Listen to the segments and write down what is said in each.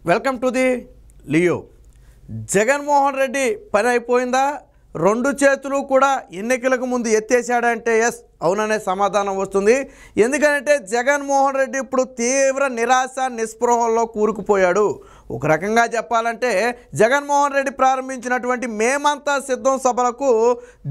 Welcome to the Leo. Jaganmohan Reddy పని అయిపోయిందా? రెండు చేతులు కూడా ఎన్నికలకు ముందు ఎత్తేసాడంటే ఎస్ అవుననే సమాధానం వస్తుంది. ఎందుకంటే జగన్మోహన్ రెడ్డి ఇప్పుడు తీవ్ర నిరాశ నిస్పృహల్లో కూరుకుపోయాడు. ఒక రకంగా చెప్పాలంటే జగన్మోహన్ రెడ్డి ప్రారంభించినటువంటి మేమంతా సిద్ధం సభలకు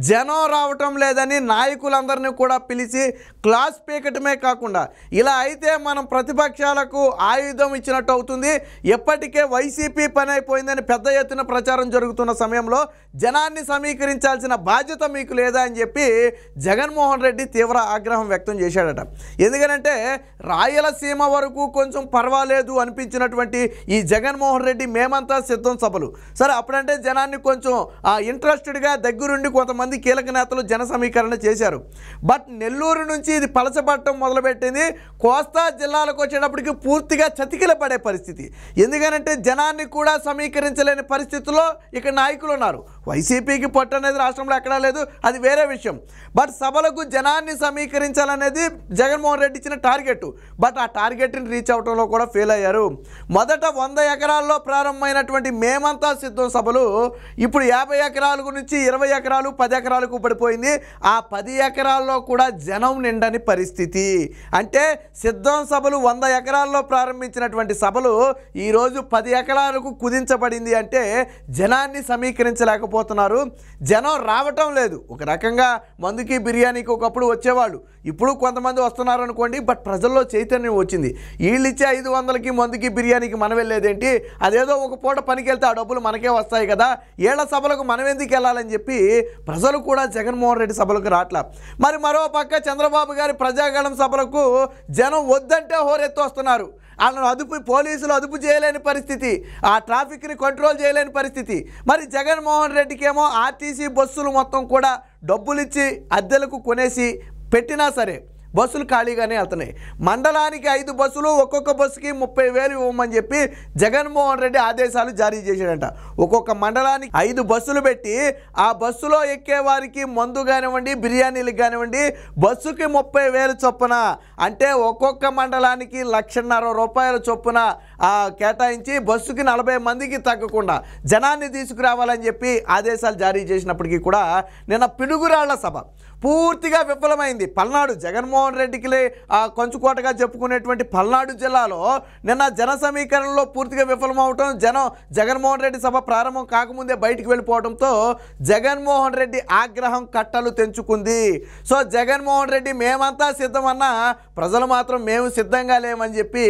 జనం రావటం లేదని నాయకులందరినీ కూడా పిలిచి క్లాస్ పీకటమే కాకుండా ఇలా అయితే మనం ప్రతిపక్షాలకు ఆయుధం ఇచ్చినట్టు అవుతుంది. ఎప్పటికే వైసీపీ పని అయిపోయిందని పెద్ద ఎత్తున ప్రచారం జరుగుతున్న సమయంలో జనాన్ని సమీకరించాల్సిన బాధ్యత మీకు లేదా అని చెప్పి జగన్మోహన్ రెడ్డి తీవ్ర ఆగ్రహం వ్యక్తం చేశాడట. ఎందుకంటే రాయలసీమ వరకు కొంచెం పర్వాలేదు అనిపించినటువంటి ఈ జగన్మోహన్ రెడ్డి మేమంతా సిద్ధం సభలు సరే అప్పుడంటే జనాన్ని కొంచెం ఇంట్రెస్టెడ్గా దగ్గరుండి కొంతమంది కీలక నేతలు జన సమీకరణ చేశారు. బట్ నెల్లూరు నుంచి ఇది పలచబట్టం మొదలుపెట్టింది. కోస్తా జిల్లాలకు వచ్చేటప్పటికి పూర్తిగా చతికిల పడే పరిస్థితి. ఎందుకంటే జనాన్ని కూడా సమీకరించలేని పరిస్థితుల్లో ఇక్కడ నాయకులు ఉన్నారు. వైసీపీకి పట్టు అనేది రాష్ట్రంలో ఎక్కడా లేదు, అది వేరే విషయం. బట్ సభలకు జనాన్ని సమీకరించాలనేది జగన్మోహన్ రెడ్డి ఇచ్చిన టార్గెట్. బట్ ఆ టార్గెట్ని రీచ్ అవడంలో కూడా ఫెయిల్ అయ్యారు. మొదట 100 ఎకరాల్లో ప్రారంభమైనటువంటి మేమంతా సిద్ధం సభలు ఇప్పుడు 50 ఎకరాల నుంచి 20 ఎకరాలు 10 ఎకరాలకు పడిపోయింది. ఆ 10 ఎకరాల్లో కూడా జనం నిండని పరిస్థితి. అంటే సిద్ధం సభలు 100 ఎకరాల్లో ప్రారంభించినటువంటి సభలు ఈరోజు 10 ఎకరాలకు కుదించబడింది. అంటే జనాన్ని సమీకరించలేకపోతున్నారు, జనం రావటం లేదు. ఒక రకంగా మందుకి బిర్యానీకి ఒకప్పుడు వచ్చేవాళ్ళు, ఇప్పుడు కొంతమంది వస్తున్నారు అనుకోండి. బట్ ప్రజల్లో చైతన్యం వచ్చింది. వీళ్ళు ఇచ్చే 500కి మందుకి బిర్యానీకి మనం వెళ్ళేదేంటి, అదేదో ఒక పూట పనికి వెళ్తే ఆ డబ్బులు మనకే వస్తాయి కదా, ఏళ్ల సభలకు మనం ఎందుకు వెళ్ళాలని చెప్పి ప్రజలు కూడా జగన్మోహన్ రెడ్డి సభలకు రాట్లా. మరి మరో పక్క చంద్రబాబు గారి ప్రజాగళం సభలకు జనం వద్దంటే హోరెత్తి వస్తున్నారు. వాళ్ళను పోలీసులు అదుపు చేయలేని పరిస్థితి, ఆ ట్రాఫిక్ని కంట్రోల్ చేయలేని పరిస్థితి. మరి జగన్మోహన్ రెడ్డికేమో ఆర్టీసీ బస్సులు మొత్తం కూడా డబ్బులిచ్చి అద్దెలకు కొనేసి పెట్టినా సరే బస్సులు ఖాళీగానే వెళ్తున్నాయి. మండలానికి 5 బస్సులు, ఒక్కొక్క బస్సుకి 30,000 ఇవ్వమని చెప్పి జగన్మోహన్ రెడ్డి ఆదేశాలు జారీ చేశాడంట. ఒక్కొక్క మండలానికి 5 బస్సులు పెట్టి ఆ బస్సులో ఎక్కే వారికి మందు కానివ్వండి, బిర్యానీలకు కానివ్వండి, బస్సుకి 30,000 చొప్పున, అంటే ఒక్కొక్క మండలానికి 1,50,000 రూపాయల చొప్పున కేటాయించి బస్సుకి 40 మందికి తగ్గకుండా జనాన్ని తీసుకురావాలని చెప్పి ఆదేశాలు జారీ చేసినప్పటికీ కూడా నిన్న పిడుగురాళ్ల సభ పూర్తిగా విఫలమైంది. పల్నాడు జగన్మోహన్ రెడ్డికి కంచుకోటగా చెప్పుకునేటువంటి పల్నాడు జిల్లాలో నిన్న జన సమీకరణలో పూర్తిగా విఫలమవటం, జగన్మోహన్ రెడ్డి సభ ప్రారంభం కాకముందే బయటికి వెళ్ళిపోవడంతో జగన్మోహన్ రెడ్డి ఆగ్రహం కట్టలు తెంచుకుంది. సో జగన్మోహన్ రెడ్డి మేమంతా సిద్ధమన్నా ప్రజలు మాత్రం మేము సిద్ధంగా లేమని చెప్పి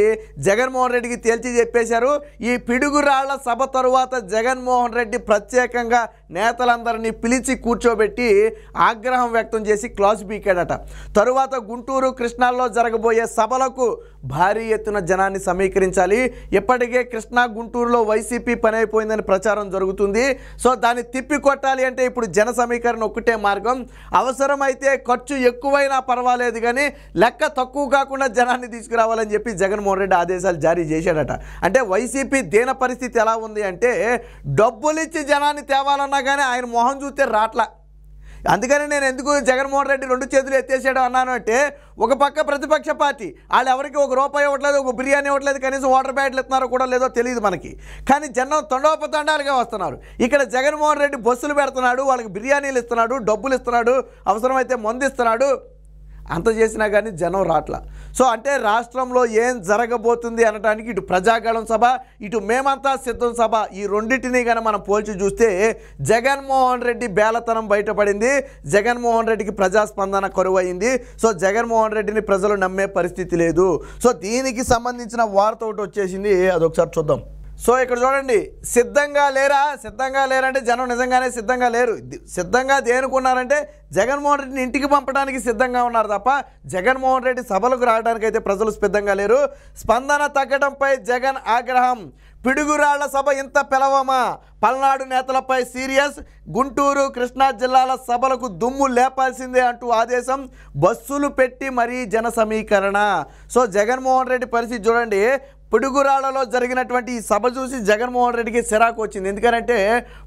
జగన్మోహన్ రెడ్డికి తేల్చి చెప్పేశారు. ఈ పిడుగురాళ్ల సభ తరువాత జగన్మోహన్ రెడ్డి ప్రత్యేకంగా నేతలందరినీ పిలిచి కూర్చోబెట్టి ఆగ్రహం వ్యక్తం చేసి క్లాస్ పీకాడట. తరువాత గుంటూరు, కృష్ణాల్లో జరగబోయే సభలకు భారీ ఎత్తున జనాన్ని సమీకరించాలి. ఇప్పటికే కృష్ణా, గుంటూరులో వైసీపీ పని అయిపోయిందని ప్రచారం జరుగుతుంది. సో దాన్ని తిప్పి కొట్టాలి అంటే ఇప్పుడు జన సమీకరణ ఒక్కటే మార్గం. అవసరమైతే ఖర్చు ఎక్కువైనా పర్వాలేదు కానీ లెక్క తక్కువ కాకుండా జనాన్ని తీసుకురావాలని చెప్పి జగన్మోహన్ రెడ్డి ఆదేశాలు జారీ చేశాడట. అంటే వైసీపీ దీన పరిస్థితి ఎలా ఉంది అంటే డబ్బులిచ్చి జనాన్ని తేవాలన్నా కానీ ఆయన మొహం చూస్తే రాట్లా. అందుకని నేను ఎందుకు జగన్మోహన్ రెడ్డి 2 చేతులు ఎత్తేసాడు అన్నాను అంటే, ఒక పక్క ప్రతిపక్ష పార్టీ వాళ్ళు ఎవరికి ₹1 ఇవ్వట్లేదు, ఒక బిర్యానీ ఇవ్వట్లేదు, కనీసం వాటర్ బ్యాటిల్ ఇస్తున్నారో కూడా లేదో తెలియదు మనకి. కానీ జనం తండోపతండాలుగా వస్తున్నారు. ఇక్కడ జగన్మోహన్ రెడ్డి బస్సులు పెడుతున్నాడు, వాళ్ళకి బిర్యానీలు ఇస్తున్నాడు, డబ్బులు ఇస్తున్నాడు, అవసరమైతే మందు ఇస్తున్నాడు. అంత చేసినా కానీ జనం రాట్లా. సో అంటే రాష్ట్రంలో ఏం జరగబోతుంది అనడానికి ఇటు ప్రజాగళం సభ, ఇటు మేమంతా సిద్ధం సభ, ఈ రెండింటినీ కానీ మనం పోల్చి చూస్తే జగన్మోహన్ రెడ్డి బేలతనం బయటపడింది. జగన్మోహన్ రెడ్డికి ప్రజాస్పందన కరువైంది. సో జగన్మోహన్ రెడ్డిని ప్రజలు నమ్మే పరిస్థితి లేదు. సో దీనికి సంబంధించిన వార్త ఒకటి వచ్చేసింది, అదొకసారి చూద్దాం. సో ఇక్కడ చూడండి, సిద్ధంగా లేరంటే జనం నిజంగానే సిద్ధంగా లేరు. సిద్ధంగా దేనుకున్నారంటే జగన్మోహన్ రెడ్డిని ఇంటికి పంపడానికి సిద్ధంగా ఉన్నారు తప్ప జగన్మోహన్ రెడ్డి సభలకు రావడానికి అయితే ప్రజలు సిద్ధంగా లేరు. స్పందన తగ్గడంపై జగన్ ఆగ్రహం. పిడుగురాళ్ల సభ ఇంత పిలవమా? పల్నాడు నేతలపై సీరియస్. గుంటూరు, కృష్ణా జిల్లాల సభలకు దుమ్ము లేపాల్సిందే అంటూ ఆదేశం. బస్సులు పెట్టి మరీ జన సమీకరణ. సో జగన్మోహన్ రెడ్డి పరిస్థితి చూడండి, పిడుగురాళ్లలో జరిగినటువంటి ఈ సభ చూసి జగన్మోహన్ రెడ్డికి చిరాకు వచ్చింది. ఎందుకంటే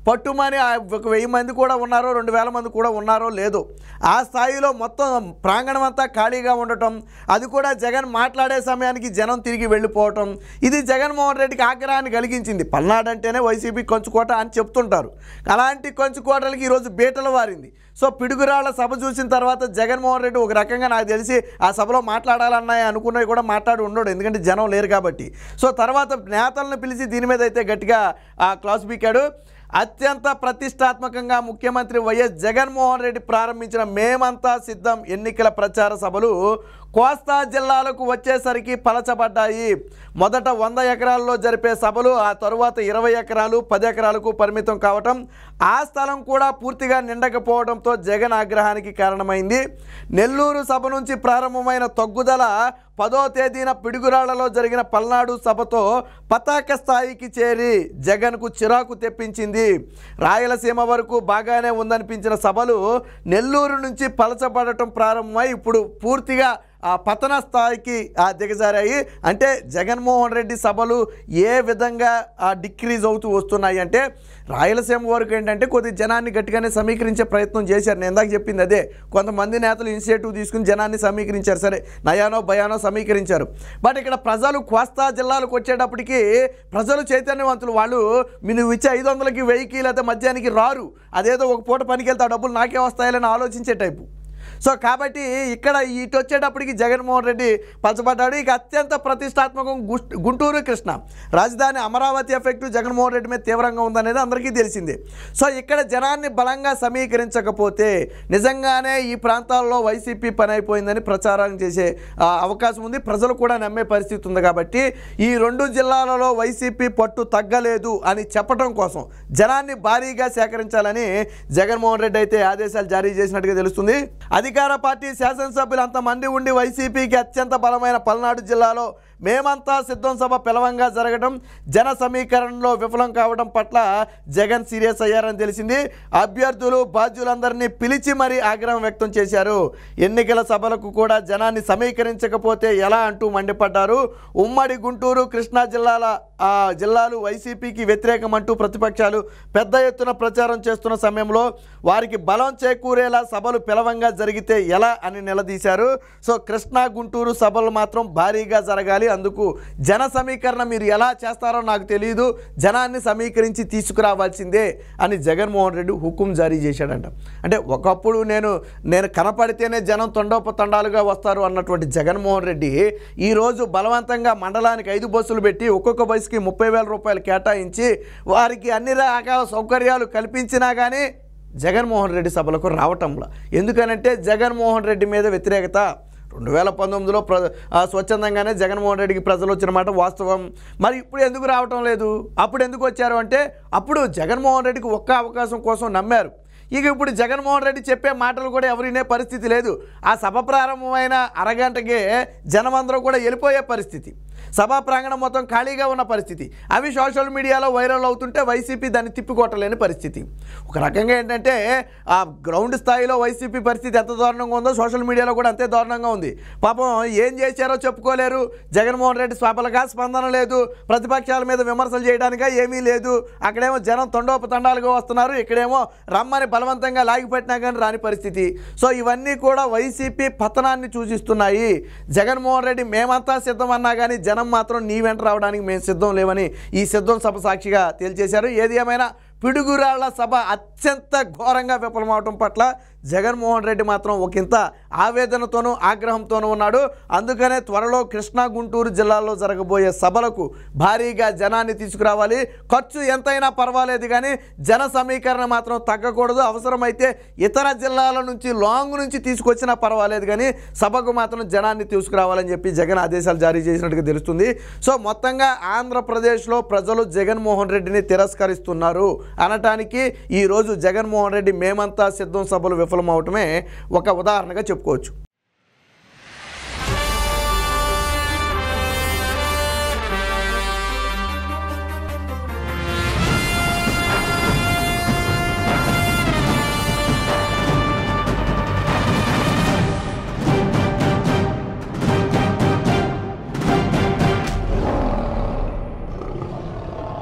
పట్టుమని ఒక 1000 మంది కూడా ఉన్నారో 2000 మంది కూడా ఉన్నారో లేదో ఆ స్థాయిలో మొత్తం ప్రాంగణం అంతా ఖాళీగా ఉండటం, అది కూడా జగన్ మాట్లాడే సమయానికి జనం తిరిగి వెళ్ళిపోవటం, ఇది జగన్మోహన్ రెడ్డికి ఆగ్రహాన్ని కలిగించింది. పల్నాడు అంటేనే వైసీపీ కంచుకోట అని చెప్తుంటారు. అలాంటి కంచుకోటలకి ఈరోజు బీటలు వారింది. సో పిడుగురాళ్ల సభ చూసిన తర్వాత జగన్మోహన్ రెడ్డి ఒక రకంగా నాకు తెలిసి ఆ సభలో మాట్లాడాలన్నాయి అనుకున్నవి కూడా మాట్లాడి ఉండడు, ఎందుకంటే జనం లేరు కాబట్టి. సో తర్వాత నేతలను పిలిచి దీని మీద అయితే గట్టిగా క్లాస్ పీకాడు. అత్యంత ప్రతిష్టాత్మకంగా ముఖ్యమంత్రి వైఎస్ జగన్మోహన్ రెడ్డి ప్రారంభించిన మేమంతా సిద్ధం ఎన్నికల ప్రచార సభలు కోస్తా జిల్లాలకు వచ్చేసరికి పలచబడ్డాయి. మొదట 100 ఎకరాల్లో జరిపే సభలు ఆ తరువాత 20 ఎకరాలు 10 ఎకరాలకు పరిమితం కావటం, ఆ స్థలం కూడా పూర్తిగా నిండకపోవడంతో జగన్ ఆగ్రహానికి కారణమైంది. నెల్లూరు సభ నుంచి ప్రారంభమైన తగ్గుదల 10వ తేదీన పిడుగురాళ్లలో జరిగిన పల్నాడు సభతో పతాక స్థాయికి చేరి జగన్కు చిరాకు తెప్పించింది. రాయలసీమ వరకు బాగానే ఉందనిపించిన సభలు నెల్లూరు నుంచి పలచబడటం ప్రారంభమై ఇప్పుడు పూర్తిగా ఆ పతన స్థాయికి దిగజారాయి. అంటే జగన్మోహన్ రెడ్డి సభలు ఏ విధంగా డిక్రీజ్ అవుతూ వస్తున్నాయి అంటే రాయలసీమ వరకు ఏంటంటే కొద్ది జనాన్ని గట్టిగానే సమీకరించే ప్రయత్నం చేశారు. నేను ఇందాక చెప్పింది అదే, కొంతమంది నేతలు ఇనిషియేటివ్ తీసుకుని జనాన్ని సమీకరించారు, సరే నయానో భయానో సమీకరించారు. బట్ ఇక్కడ ప్రజలు కోస్తా జిల్లాలకు వచ్చేటప్పటికి ప్రజలు చైతన్యవంతులు. వాళ్ళు నువ్వు ఇచ్చే 500కి 1000కి లేకపోతే మధ్యాహ్నానికి రారు, అదేదో ఒక పూట పనికి వెళ్తే ఆ డబ్బులు నాకే వస్తాయని ఆలోచించే టైపు. సో కాబట్టి ఇక్కడ ఇటు వచ్చేటప్పటికి జగన్మోహన్ రెడ్డి పలచబడ్డాడు. ఇక అత్యంత ప్రతిష్టాత్మకం గుంటూరు కృష్ణ రాజధాని అమరావతి ఎఫెక్ట్ జగన్మోహన్ రెడ్డి మీద తీవ్రంగా ఉందనేది అందరికీ తెలిసిందే. సో ఇక్కడ జనాన్ని బలంగా సమీకరించకపోతే నిజంగానే ఈ ప్రాంతాల్లో వైసీపీ పని అయిపోయిందని ప్రచారం చేసే అవకాశం ఉంది, ప్రజలు కూడా నమ్మే పరిస్థితి ఉంది. కాబట్టి ఈ 2 జిల్లాలలో వైసీపీ పట్టు తగ్గలేదు అని చెప్పడం కోసం జనాన్ని భారీగా సేకరించాలని జగన్మోహన్ రెడ్డి అయితే ఆదేశాలు జారీ చేసినట్టుగా తెలుస్తుంది. అధికార పార్టీ శాసనసభ్యులు అంతమంది ఉండి వైసీపీకి అత్యంత బలమైన పల్నాడు జిల్లాలో మేమంతా సిద్ధం సభ పిలవంగా జరగడం, జన సమీకరణలో విఫలం కావడం పట్ల జగన్ సీరియస్ అయ్యారని తెలిసింది. అభ్యర్థులు బాధ్యులందరినీ పిలిచి మరీ ఆగ్రహం వ్యక్తం చేశారు. ఎన్నికల సభలకు కూడా జనాన్ని సమీకరించకపోతే ఎలా అంటూ మండిపడ్డారు. ఉమ్మడి గుంటూరు కృష్ణా జిల్లాలు వైసీపీకి వ్యతిరేకమంటూ ప్రతిపక్షాలు పెద్ద ఎత్తున ప్రచారం చేస్తున్న సమయంలో వారికి బలం చేకూరేలా సభలు పిలవంగా జరిగితే ఎలా అని నిలదీశారు. సో కృష్ణా గుంటూరు సభలు మాత్రం భారీగా జరగాలి, అందుకు జన సమీకరణ మీరు ఎలా చేస్తారో నాకు తెలియదు, జనాన్ని సమీకరించి తీసుకురావాల్సిందే అని జగన్మోహన్ రెడ్డి హుకుం జారీ చేశాడంట. అంటే ఒకప్పుడు నేను కనపడితేనే జనం తండోపతండాలుగా వస్తారు అన్నటువంటి జగన్మోహన్ రెడ్డి ఈరోజు బలవంతంగా మండలానికి 5 బస్సులు పెట్టి ఒక్కొక్క బస్సుకి 30,000 రూపాయలు కేటాయించి వారికి అన్ని రకాల సౌకర్యాలు కల్పించినా కానీ జగన్మోహన్ రెడ్డి సభలకు రావటంలా. ఎందుకనంటే జగన్మోహన్ రెడ్డి మీద వ్యతిరేకత 2019లో స్వచ్ఛందంగానే జగన్మోహన్ రెడ్డికి ప్రజలు వచ్చిన మాట వాస్తవం. మరి ఇప్పుడు ఎందుకు రావటం లేదు? అప్పుడు ఎందుకు వచ్చారు అంటే అప్పుడు జగన్మోహన్ రెడ్డికి ఒక్క అవకాశం కోసం నమ్మారు. ఇక ఇప్పుడు జగన్మోహన్ రెడ్డి చెప్పే మాటలు కూడా ఎవరు వినే పరిస్థితి లేదు. ఆ సభ ప్రారంభమైన అరగంటకే జనమందరూ కూడా వెళ్ళిపోయే పరిస్థితి, సభా ప్రాంగణం మొత్తం ఖాళీగా ఉన్న పరిస్థితి. అవి సోషల్ మీడియాలో వైరల్ అవుతుంటే వైసీపీ దాన్ని తిప్పికొట్టలేని పరిస్థితి. ఒక రకంగా ఏంటంటే ఆ గ్రౌండ్ స్థాయిలో వైసీపీ పరిస్థితి ఎంత దారుణంగా ఉందో సోషల్ మీడియాలో కూడా అంతే దారుణంగా ఉంది. పాపం ఏం చేశారో చెప్పుకోలేరు. జగన్మోహన్ రెడ్డి స్వపలగా స్పందన లేదు, ప్రతిపక్షాల మీద విమర్శలు చేయడానికా ఏమీ లేదు. అక్కడేమో జనం తండోపతండాలుగా వస్తున్నారు, ఇక్కడేమో రమ్మని బలవంతంగా లాగిపెట్టినా కానీ రాని పరిస్థితి. సో ఇవన్నీ కూడా వైసీపీ పతనాన్ని సూచిస్తున్నాయి. జగన్మోహన్ రెడ్డి మేమంతా సిద్ధం అన్నా కానీ జనం మాత్రం నీ వెంట రావడానికి మేము సిద్ధం లేవని ఈ సిద్ధం సభ సాక్షిగా తేల్చేశారు. ఏది ఏమైనా పిడుగురాళ్ల సభ అత్యంత ఘోరంగా విఫలమవటం పట్ల జగన్మోహన్ రెడ్డి మాత్రం ఒకంత ఆవేదనతోనూ ఆగ్రహంతోనూ ఉన్నాడు. అందుకనే త్వరలో కృష్ణా గుంటూరు జిల్లాల్లో జరగబోయే సభలకు భారీగా జనాన్ని తీసుకురావాలి. ఖర్చు ఎంతైనా పర్వాలేదు కానీ జన సమీకరణ మాత్రం తగ్గకూడదు. అవసరమైతే ఇతర జిల్లాల నుంచి లాంగ్ నుంచి తీసుకొచ్చినా పర్వాలేదు కానీ సభకు మాత్రం జనాన్ని తీసుకురావాలని చెప్పి జగన్ ఆదేశాలు జారీ చేసినట్టుగా తెలుస్తుంది. సో మొత్తంగా ఆంధ్రప్రదేశ్లో ప్రజలు జగన్మోహన్ రెడ్డిని తిరస్కరిస్తున్నారు అనటానికి ఈరోజు జగన్మోహన్ రెడ్డి మేమంతా సిద్ధం సభలు విఫలమవటమే ఒక ఉదాహరణగా చెప్పుకోవచ్చు.